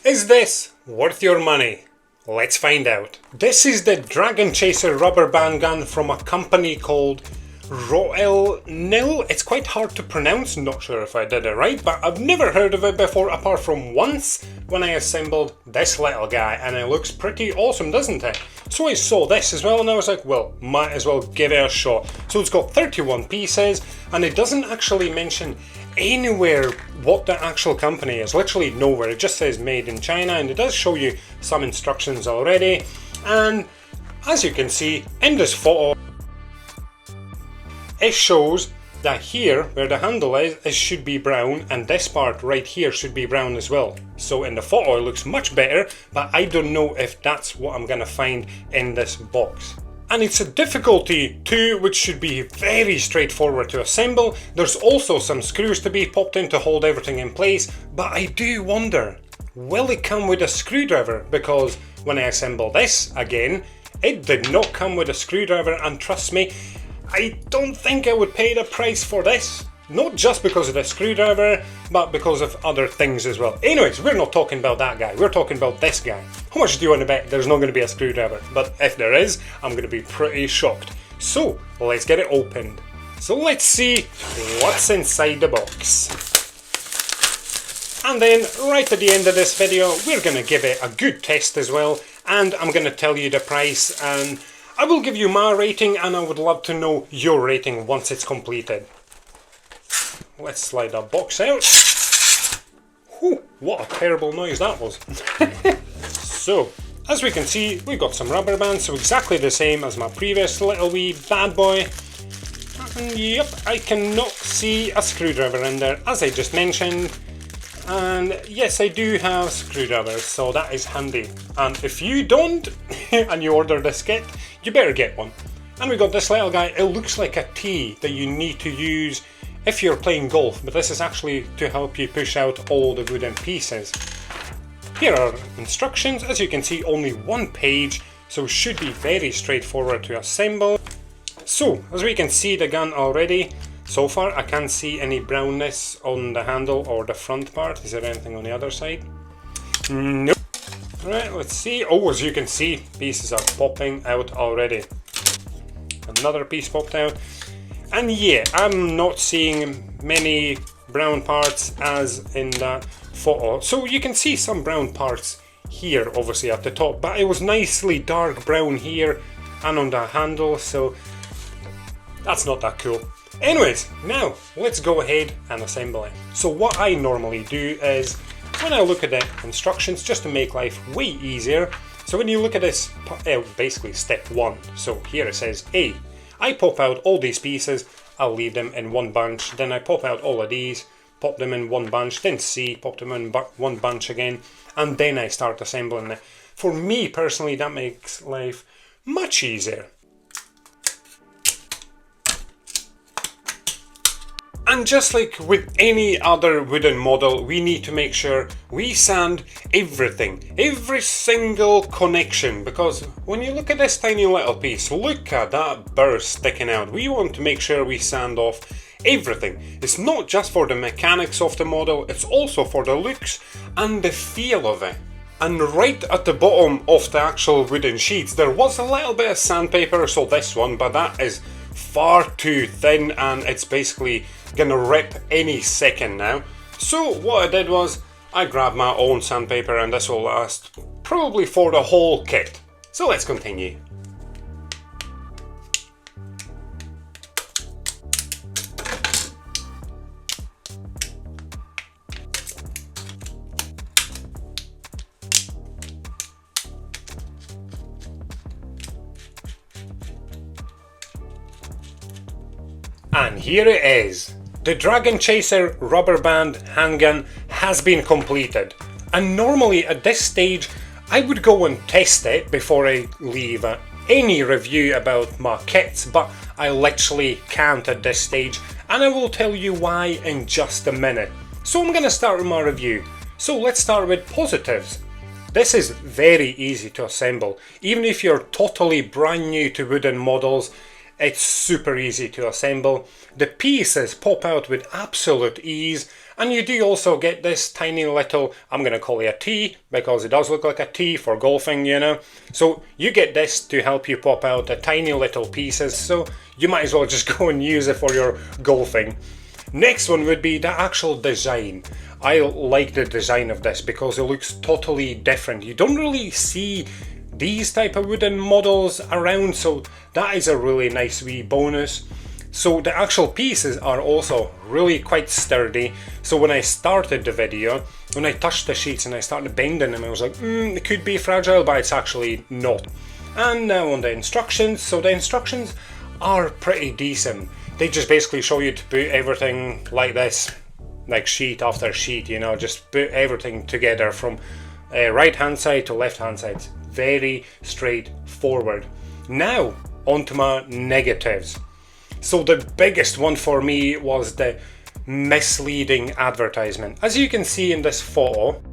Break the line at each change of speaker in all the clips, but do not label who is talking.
Is this worth your money? Let's find out. This is the Dragon Chaser rubber band gun from a company called Royal Nil. It's quite hard to pronounce, not sure if I did it right, but I've never heard of it before apart from once when I assembled this little guy, and it looks pretty awesome, doesn't it? So I saw this as well and I was like, well, might as well give it a shot. So it's got 31 pieces and it doesn't actually mention anywhere what the actual company is, literally nowhere. It just says made in China, and it does show you some instructions already. And as you can see in this photo, it shows that here where the handle is, it should be brown, and this part right here should be brown as well. So in the photo it looks much better, but I don't know if that's what I'm gonna find in this box. And it's a difficulty 2, which should be very straightforward to assemble. There's also some screws to be popped in to hold everything in place, but I do wonder, will it come with a screwdriver? Because when I assemble this again, it did not come with a screwdriver, and trust me, I don't think I would pay the price for this. Not just because of the screwdriver, but because of other things as well. Anyways, we're not talking about that guy, we're talking about this guy. How much do you want to bet there's not going to be a screwdriver? But if there is, I'm going to be pretty shocked. So, let's get it opened. So let's see what's inside the box. And then, right at the end of this video, we're going to give it a good test as well. And I'm going to tell you the price, and I will give you my rating, and I would love to know your rating once it's completed. Let's slide that box out. Whew, what a terrible noise that was. So, as we can see, we've got some rubber bands, so exactly the same as my previous little wee bad boy. And yep, I cannot see a screwdriver in there, as I just mentioned. And yes, I do have screwdrivers, so that is handy. And if you don't, and you order this kit, you better get one. And we got this little guy. It looks like a T that you need to use if you're playing golf, but this is actually to help you push out all the wooden pieces. Here are instructions. As you can see, only one page, so should be very straightforward to assemble. So, as we can see the gun already, so far I can't see any brownness on the handle or the front part. Is there anything on the other side? Nope. Right, let's see. Oh, as you can see, pieces are popping out already. Another piece popped out. And yeah, I'm not seeing many brown parts as in that photo. So you can see some brown parts here, obviously at the top, but it was nicely dark brown here and on the handle, so that's not that cool. Anyways, now let's go ahead and assemble it. So what I normally do is, when I look at the instructions, just to make life way easier, so when you look at this, basically step 1, so here it says A. I pop out all these pieces, I'll leave them in one bunch, then I pop out all of these, pop them in one bunch, then C, pop them in one bunch again, and then I start assembling it. For me personally, that makes life much easier. And just like with any other wooden model, we need to make sure we sand everything, every single connection, because when you look at this tiny little piece, look at that burr sticking out. We want to make sure we sand off everything. It's not just for the mechanics of the model, it's also for the looks and the feel of it. And right at the bottom of the actual wooden sheets, there was a little bit of sandpaper, so this one, but that is far too thin and it's basically gonna rip any second now. So what I did was I grabbed my own sandpaper, and this will last probably for the whole kit. So let's continue. And here it is. The Dragon Chaser rubber band handgun has been completed. And normally at this stage I would go and test it before I leave any review about my kits, but I literally can't at this stage, and I will tell you why in just a minute. So I'm going to start with my review. So let's start with positives. This is very easy to assemble. Even if you're totally brand new to wooden models, It's super easy to assemble. The pieces pop out with absolute ease, and you do also get this tiny little, I'm going to call it a T, because it does look like a T for golfing, you know. So you get this to help you pop out the tiny little pieces, so you might as well just go and use it for your golfing. Next one would be the actual design. I like the design of this because it looks totally different. You don't really see these type of wooden models around, so that is a really nice wee bonus. So the actual pieces are also really quite sturdy. So when I started the video, when I touched the sheets and I started bending them, I was like, it could be fragile, but it's actually not. And now on the instructions, so the instructions are pretty decent. They just basically show you to put everything like this, like sheet after sheet, you know, just put everything together from right hand side to left hand side. It's very straightforward. Now onto my negatives. So the biggest one for me was the misleading advertisement. As you can see in this photo,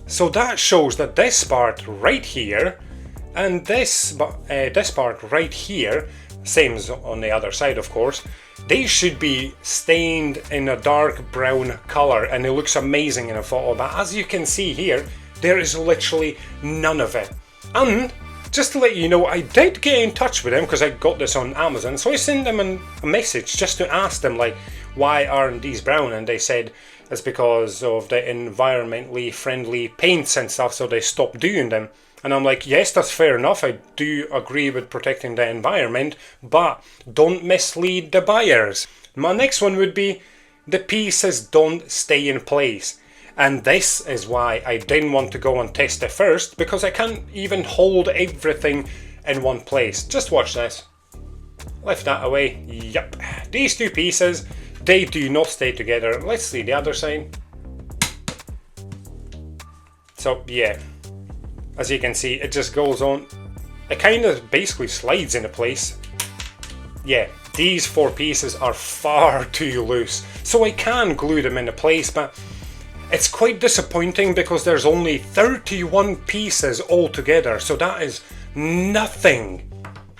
so that shows that this part right here and this part right here, same as on the other side of course, they should be stained in a dark brown color, and it looks amazing in a photo, but as you can see here, there is literally none of it. And just to let you know, I did get in touch with them because I got this on Amazon, so I sent them a message just to ask them, like, why aren't these brown? And they said it's because of the environmentally friendly paints and stuff, so they stopped doing them. And I'm like, yes, that's fair enough, I do agree with protecting the environment, but don't mislead the buyers. My next one would be the pieces don't stay in place. And this is why I didn't want to go and test it first, because I can't even hold everything in one place. Just watch this. Lift that away. Yep. These two pieces, they do not stay together. Let's see the other side. So yeah, as you can see, it just goes on. It kind of basically slides into place. Yeah, these four pieces are far too loose. So I can glue them into place, but it's quite disappointing because there's only 31 pieces altogether, so that is nothing.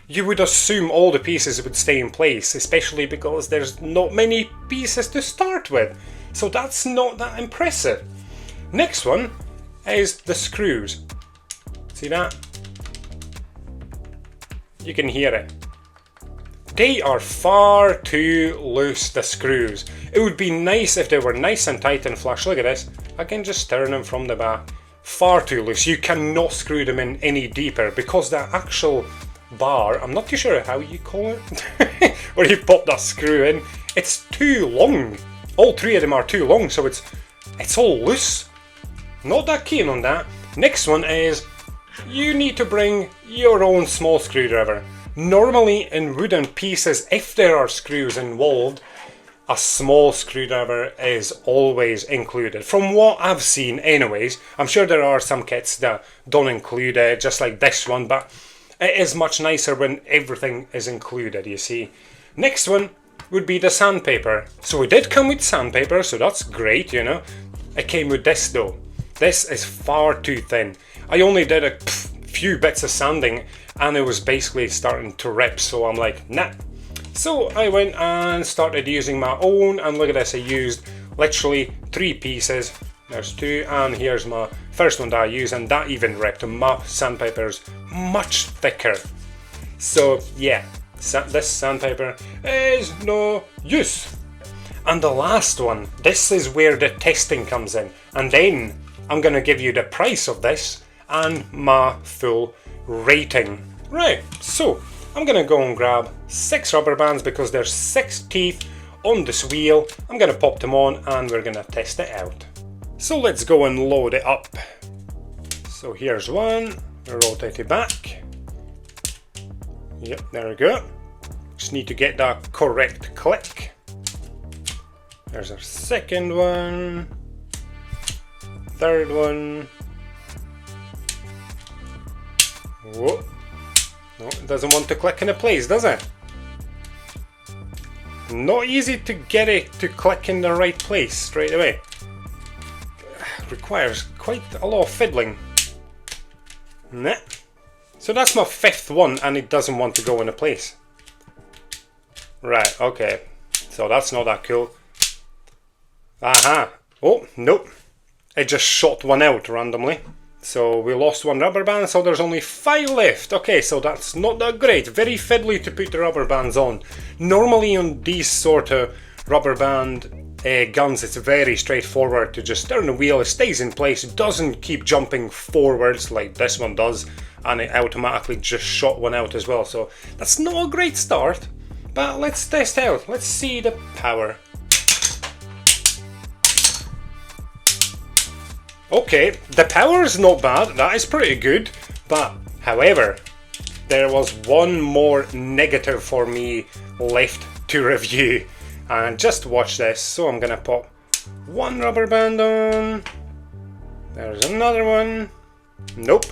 You would assume all the pieces would stay in place, especially because there's not many pieces to start with. So that's not that impressive. Next one is the screws. See that? You can hear it. They are far too loose, the screws. It would be nice if they were nice and tight and flush. Look at this. I can just turn them from the back. Far too loose. You cannot screw them in any deeper because the actual bar, I'm not too sure how you call it, where you pop that screw in, it's too long. All three of them are too long, so it's all loose. Not that keen on that. Next one is you need to bring your own small screwdriver. Normally in wooden pieces, if there are screws involved, a small screwdriver is always included. From what I've seen anyways, I'm sure there are some kits that don't include it, just like this one, but it is much nicer when everything is included, you see. Next one would be the sandpaper. So it did come with sandpaper, so that's great, you know. It came with this though. This is far too thin. I only did a few bits of sanding and it was basically starting to rip, so I'm like, nah. So I went and started using my own, and look at this, I used literally 3 pieces. There's 2, and here's my first one that I used, and that even ripped, and my sandpaper's much thicker. So yeah, this sandpaper is no use. And the last one, this is where the testing comes in, and then I'm gonna give you the price of this and my full rating. Right, so I'm gonna go and grab 6 rubber bands because there's 6 teeth on this wheel. I'm gonna pop them on and we're gonna test it out. So let's go and load it up. So here's one, rotate it back. Yep, there we go. Just need to get that correct click. There's our second one, third one. Whoa. No, it doesn't want to click into place, does it? Not easy to get it to click in the right place straight away. Requires quite a lot of fiddling. Nah. So that's my 5th one, and it doesn't want to go into place. Right, okay. So that's not that cool. Aha. Oh, nope. It just shot one out randomly. So we lost one rubber band, so there's only 5 left. Okay, so that's not that great. Very fiddly to put the rubber bands on. Normally on these sort of rubber band guns, it's very straightforward to just turn the wheel, it stays in place, it doesn't keep jumping forwards like this one does, and it automatically just shot one out as well. So that's not a great start, but let's test out. Let's see the power. Okay, the power is not bad, that is pretty good, but however, there was one more negative for me left to review, and just watch this. So I'm gonna pop one rubber band on, there's another one, nope,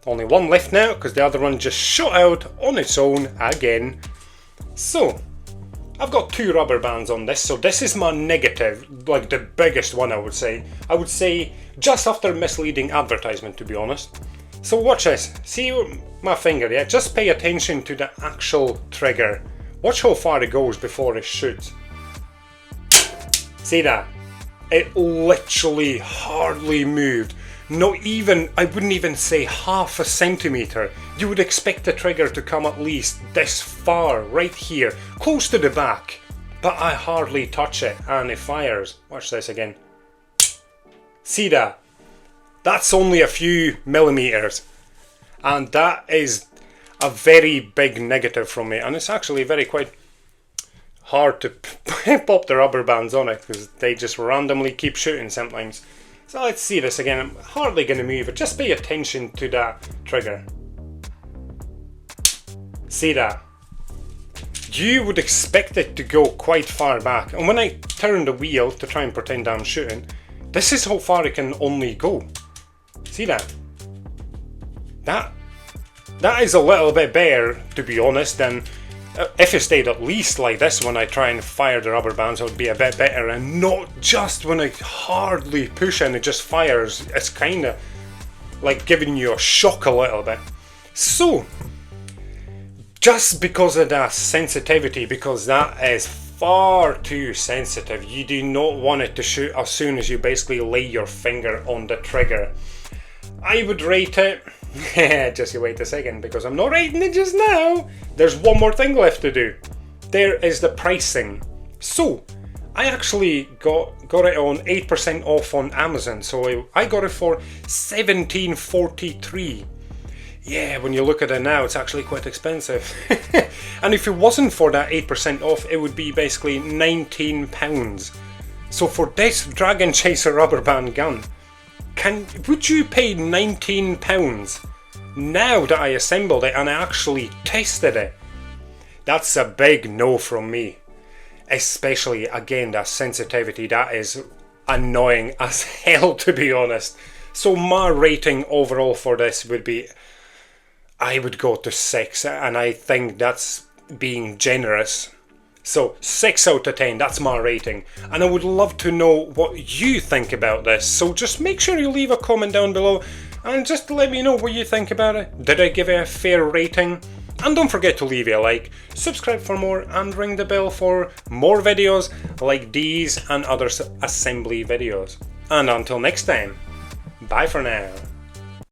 only one left now because the other one just shot out on its own again. So I've got 2 rubber bands on this, so this is my negative, like the biggest one I would say. I would say just after misleading advertisement, to be honest. So watch this, see my finger, yeah? Just pay attention to the actual trigger. Watch how far it goes before it shoots. See that? It literally hardly moved. Not even, I wouldn't even say half a centimetre. You would expect the trigger to come at least this far, right here, close to the back. But I hardly touch it and it fires. Watch this again. See that? That's only a few millimetres. And that is a very big negative from me. And it's actually very quite hard to pop the rubber bands on it because they just randomly keep shooting sometimes. So let's see this again. I'm hardly going to move it. Just pay attention to that trigger. See that? You would expect it to go quite far back. And when I turn the wheel to try and pretend I'm shooting, this is how far it can only go. See that? That is a little bit better, to be honest, than if it stayed at least like this when I try and fire the rubber bands, it would be a bit better, and not just when I hardly push and it just fires. It's kind of like giving you a shock a little bit. So, just because of that sensitivity, because that is far too sensitive, you do not want it to shoot as soon as you basically lay your finger on the trigger. I would rate it, just you wait a second because I'm not rating it just now. There's one more thing left to do. There is the pricing. So I actually got it on 8% off on Amazon, so I got it for $17.43. Yeah, when you look at it now, it's actually quite expensive. And if it wasn't for that 8% off, it would be basically £19. So for this Dragon Chaser rubber band gun, would you pay £19 now that I assembled it and I actually tested it? That's a big no from me. Especially, again, that sensitivity, that is annoying as hell, to be honest. So my rating overall for this would be, I would go to 6, and I think that's being generous. So 6 out of 10, that's my rating. And I would love to know what you think about this. So just make sure you leave a comment down below and just let me know what you think about it. Did I give it a fair rating? And don't forget to leave a like, subscribe for more, and ring the bell for more videos like these and other assembly videos. And until next time, bye for now.